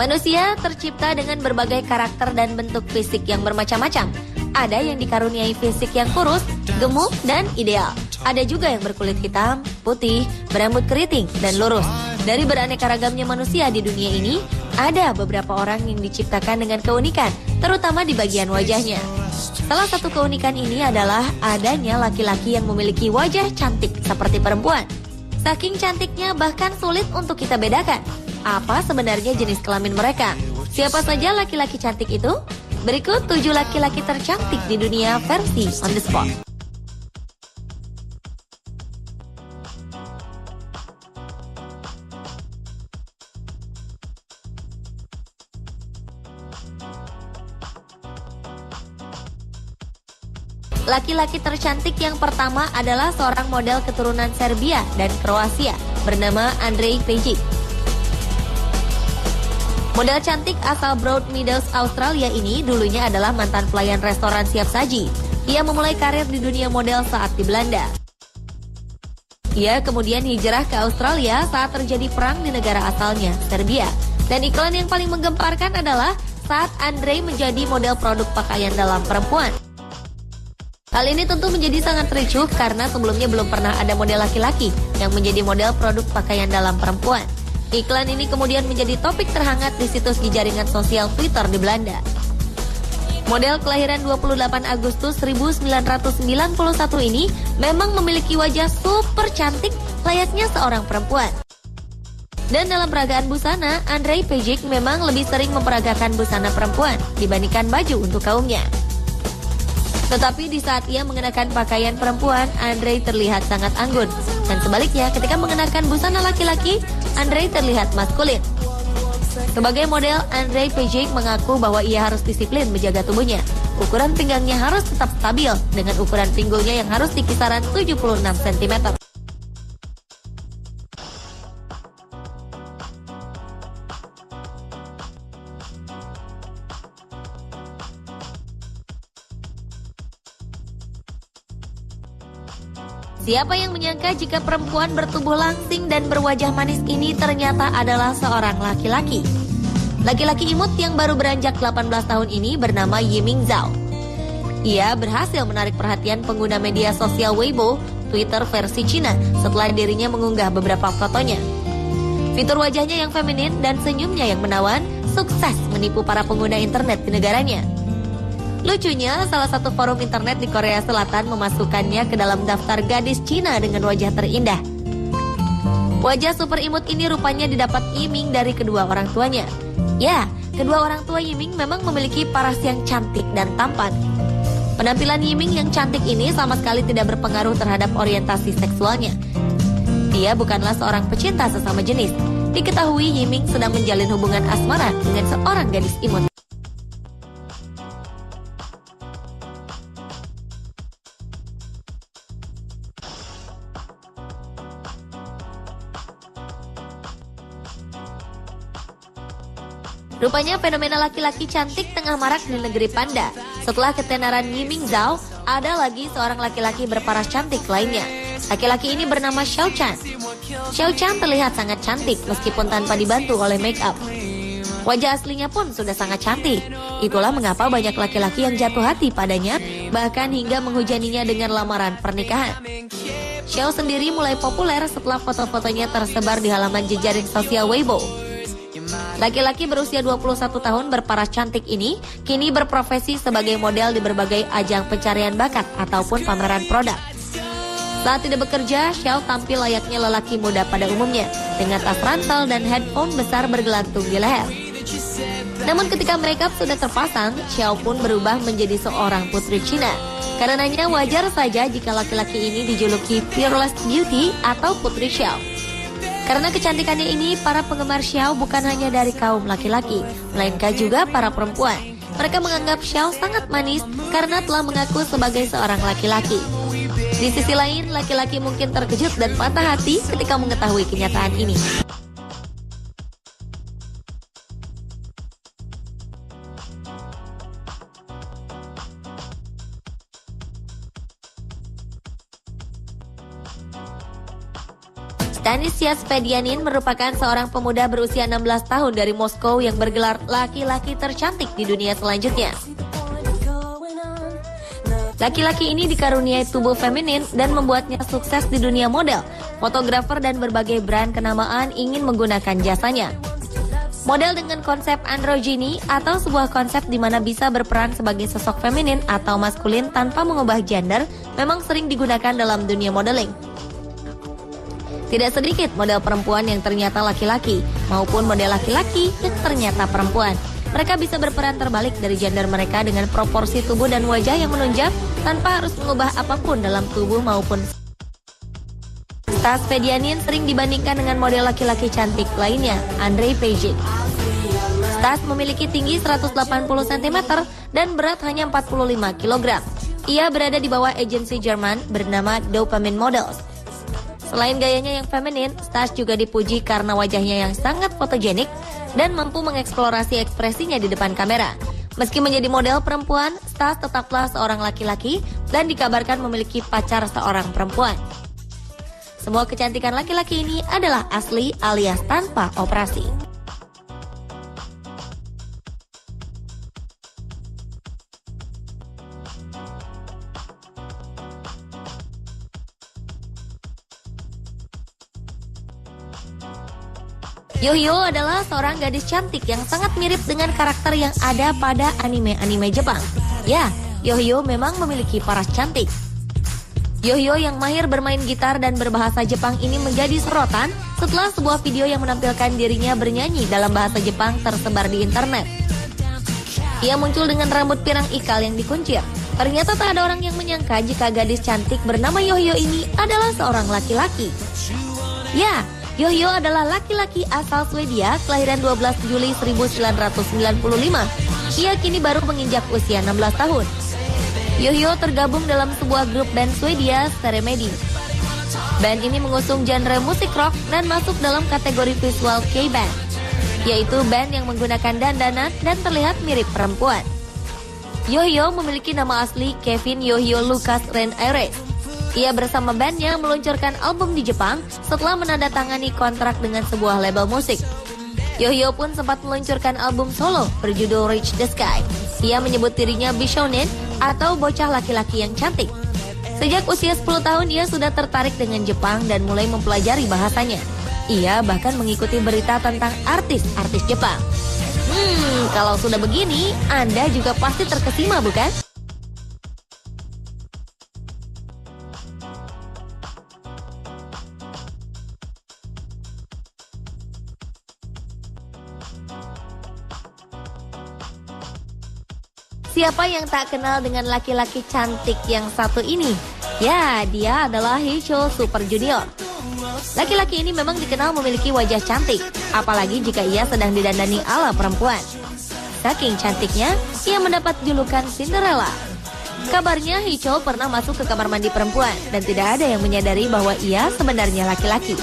Manusia tercipta dengan berbagai karakter dan bentuk fisik yang bermacam-macam. Ada yang dikaruniai fisik yang kurus, gemuk, dan ideal. Ada juga yang berkulit hitam, putih, berambut keriting, dan lurus. Dari beraneka ragamnya manusia di dunia ini, ada beberapa orang yang diciptakan dengan keunikan, terutama di bagian wajahnya. Salah satu keunikan ini adalah adanya laki-laki yang memiliki wajah cantik seperti perempuan. Saking cantiknya bahkan sulit untuk kita bedakan apa sebenarnya jenis kelamin mereka. Siapa saja laki-laki cantik itu? Berikut 7 laki-laki tercantik di dunia versi on the spot. Laki-laki tercantik yang pertama adalah seorang model keturunan Serbia dan Kroasia bernama Andrej Pejic. Model cantik asal Broad Meadows, Australia ini dulunya adalah mantan pelayan restoran siap saji. Ia memulai karir di dunia model saat di Belanda. Ia kemudian hijrah ke Australia saat terjadi perang di negara asalnya, Serbia. Dan iklan yang paling menggemparkan adalah saat Andrej menjadi model produk pakaian dalam perempuan. Hal ini tentu menjadi sangat ricuh karena sebelumnya belum pernah ada model laki-laki yang menjadi model produk pakaian dalam perempuan. Iklan ini kemudian menjadi topik terhangat di situs di jaringan sosial Twitter di Belanda. Model kelahiran 28 Agustus 1991 ini memang memiliki wajah super cantik layaknya seorang perempuan. Dan dalam peragaan busana, Andrej Pejic memang lebih sering memperagakan busana perempuan dibandingkan baju untuk kaumnya. Tetapi di saat ia mengenakan pakaian perempuan, Andrej terlihat sangat anggun. Dan sebaliknya, ketika mengenakan busana laki-laki, Andrej terlihat maskulin. Sebagai model, Andrej Pejic mengaku bahwa ia harus disiplin menjaga tubuhnya. Ukuran pinggangnya harus tetap stabil dengan ukuran pinggulnya yang harus di kisaran 76 cm. Siapa yang menyangka jika perempuan bertubuh langsing dan berwajah manis ini ternyata adalah seorang laki-laki. Laki-laki imut yang baru beranjak 18 tahun ini bernama Yiming Zhao. Ia berhasil menarik perhatian pengguna media sosial Weibo, Twitter versi Cina, setelah dirinya mengunggah beberapa fotonya. Fitur wajahnya yang feminin dan senyumnya yang menawan sukses menipu para pengguna internet di negaranya. Lucunya, salah satu forum internet di Korea Selatan memasukkannya ke dalam daftar gadis Cina dengan wajah terindah. Wajah super imut ini rupanya didapat Yiming dari kedua orang tuanya. Ya, kedua orang tua Yiming memang memiliki paras yang cantik dan tampan. Penampilan Yiming yang cantik ini sama sekali tidak berpengaruh terhadap orientasi seksualnya. Dia bukanlah seorang pecinta sesama jenis. Diketahui Yiming sedang menjalin hubungan asmara dengan seorang gadis imut. Rupanya fenomena laki-laki cantik tengah marak di negeri panda. Setelah ketenaran Yiming Zhao, ada lagi seorang laki-laki berparas cantik lainnya. Laki-laki ini bernama Xiao Chan. Xiao Chan terlihat sangat cantik meskipun tanpa dibantu oleh make up. Wajah aslinya pun sudah sangat cantik. Itulah mengapa banyak laki-laki yang jatuh hati padanya, bahkan hingga menghujaninya dengan lamaran pernikahan. Xiao sendiri mulai populer setelah foto-fotonya tersebar di halaman jejaring sosial Weibo. Laki-laki berusia 21 tahun berparas cantik ini kini berprofesi sebagai model di berbagai ajang pencarian bakat ataupun pameran produk. Saat tidak bekerja, Xiao tampil layaknya lelaki muda pada umumnya dengan tas ransel dan headphone besar bergelantung di leher. Namun ketika makeup sudah terpasang, Xiao pun berubah menjadi seorang putri Cina. Karenanya wajar saja jika laki-laki ini dijuluki Fearless Beauty atau Putri Xiao. Karena kecantikannya ini, para penggemar Xiao bukan hanya dari kaum laki-laki, melainkan juga para perempuan. Mereka menganggap Xiao sangat manis karena telah mengaku sebagai seorang laki-laki. Di sisi lain, laki-laki mungkin terkejut dan patah hati ketika mengetahui kenyataan ini. Stanisias Fedyanin merupakan seorang pemuda berusia 16 tahun dari Moskow yang bergelar laki-laki tercantik di dunia selanjutnya. Laki-laki ini dikaruniai tubuh feminin dan membuatnya sukses di dunia model. Fotografer dan berbagai brand kenamaan ingin menggunakan jasanya. Model dengan konsep androgyny atau sebuah konsep di mana bisa berperan sebagai sosok feminin atau maskulin tanpa mengubah gender memang sering digunakan dalam dunia modeling. Tidak sedikit model perempuan yang ternyata laki-laki maupun model laki-laki yang ternyata perempuan. Mereka bisa berperan terbalik dari gender mereka dengan proporsi tubuh dan wajah yang menunjang tanpa harus mengubah apapun dalam tubuh maupun. Stas Fedyanin sering dibandingkan dengan model laki-laki cantik lainnya, Andrei Pejic. Stas memiliki tinggi 180 cm dan berat hanya 45 kg. Ia berada di bawah agensi Jerman bernama Dopamine Models. Selain gayanya yang feminin, Stas juga dipuji karena wajahnya yang sangat fotogenik dan mampu mengeksplorasi ekspresinya di depan kamera. Meski menjadi model perempuan, Stas tetaplah seorang laki-laki dan dikabarkan memiliki pacar seorang perempuan. Semua kecantikan laki-laki ini adalah asli alias tanpa operasi. Yohyo adalah seorang gadis cantik yang sangat mirip dengan karakter yang ada pada anime-anime Jepang. Ya, Yohyo memang memiliki paras cantik. Yohyo yang mahir bermain gitar dan berbahasa Jepang ini menjadi sorotan setelah sebuah video yang menampilkan dirinya bernyanyi dalam bahasa Jepang tersebar di internet. Ia muncul dengan rambut pirang ikal yang dikuncir. Ternyata tak ada orang yang menyangka jika gadis cantik bernama Yohyo ini adalah seorang laki-laki. Ya, Yohyo adalah laki-laki asal Swedia, kelahiran 12 Juli 1995. Ia kini baru menginjak usia 16 tahun. Yohyo tergabung dalam sebuah grup band Swedia, Steremedi. Band ini mengusung genre musik rock dan masuk dalam kategori visual K-band, yaitu band yang menggunakan dandanan dan terlihat mirip perempuan. Yohyo memiliki nama asli Kevin Yohyo Lucas Ren Aires. Ia bersama bandnya meluncurkan album di Jepang setelah menandatangani kontrak dengan sebuah label musik. Yohyo pun sempat meluncurkan album solo berjudul Reach the Sky. Ia menyebut dirinya Bishounen atau bocah laki-laki yang cantik. Sejak usia 10 tahun ia sudah tertarik dengan Jepang dan mulai mempelajari bahasanya. Ia bahkan mengikuti berita tentang artis-artis Jepang. Kalau sudah begini, Anda juga pasti terkesima, bukan? Siapa yang tak kenal dengan laki-laki cantik yang satu ini? Ya, dia adalah Heicho Super Junior. Laki-laki ini memang dikenal memiliki wajah cantik, apalagi jika ia sedang didandani ala perempuan. Saking cantiknya, ia mendapat julukan Cinderella. Kabarnya Heicho pernah masuk ke kamar mandi perempuan dan tidak ada yang menyadari bahwa ia sebenarnya laki-laki.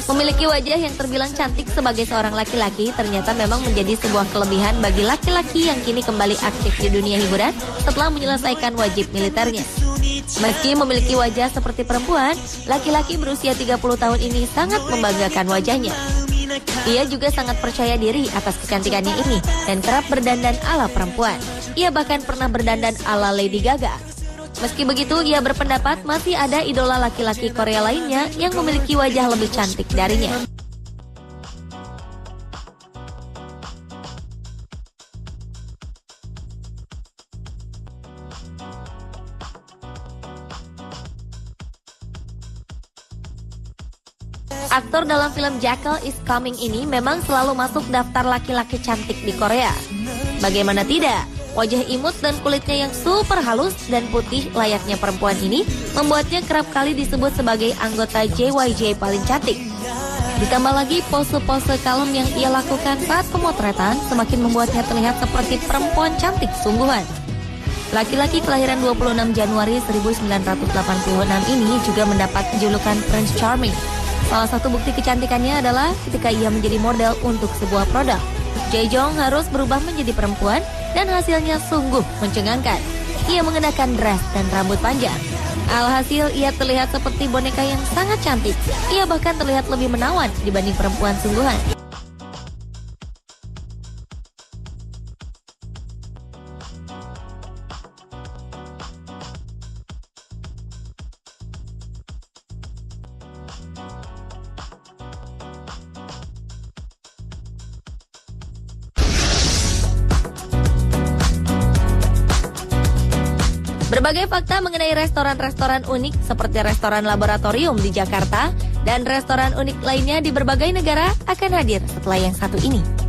Memiliki wajah yang terbilang cantik sebagai seorang laki-laki ternyata memang menjadi sebuah kelebihan bagi laki-laki yang kini kembali aktif di dunia hiburan setelah menyelesaikan wajib militernya. Meski memiliki wajah seperti perempuan, laki-laki berusia 30 tahun ini sangat membanggakan wajahnya. Ia juga sangat percaya diri atas kecantikannya ini dan kerap berdandan ala perempuan. Ia bahkan pernah berdandan ala Lady Gaga. Meski begitu, ia berpendapat masih ada idola laki-laki Korea lainnya yang memiliki wajah lebih cantik darinya. Aktor dalam film Jackal is Coming ini memang selalu masuk daftar laki-laki cantik di Korea. Bagaimana tidak? Wajah imut dan kulitnya yang super halus dan putih layaknya perempuan ini membuatnya kerap kali disebut sebagai anggota JYJ paling cantik. Ditambah lagi pose-pose kalem yang ia lakukan saat pemotretan semakin membuatnya terlihat seperti perempuan cantik sungguhan. Laki-laki kelahiran 26 Januari 1986 ini juga mendapat julukan Prince Charming. Salah satu bukti kecantikannya adalah ketika ia menjadi model untuk sebuah produk. Jae-jong harus berubah menjadi perempuan dan hasilnya sungguh mencengangkan. Ia mengenakan dress dan rambut panjang. Alhasil ia terlihat seperti boneka yang sangat cantik. Ia bahkan terlihat lebih menawan dibanding perempuan sungguhan. Berbagai fakta mengenai restoran-restoran unik seperti restoran laboratorium di Jakarta dan restoran unik lainnya di berbagai negara akan hadir setelah yang satu ini.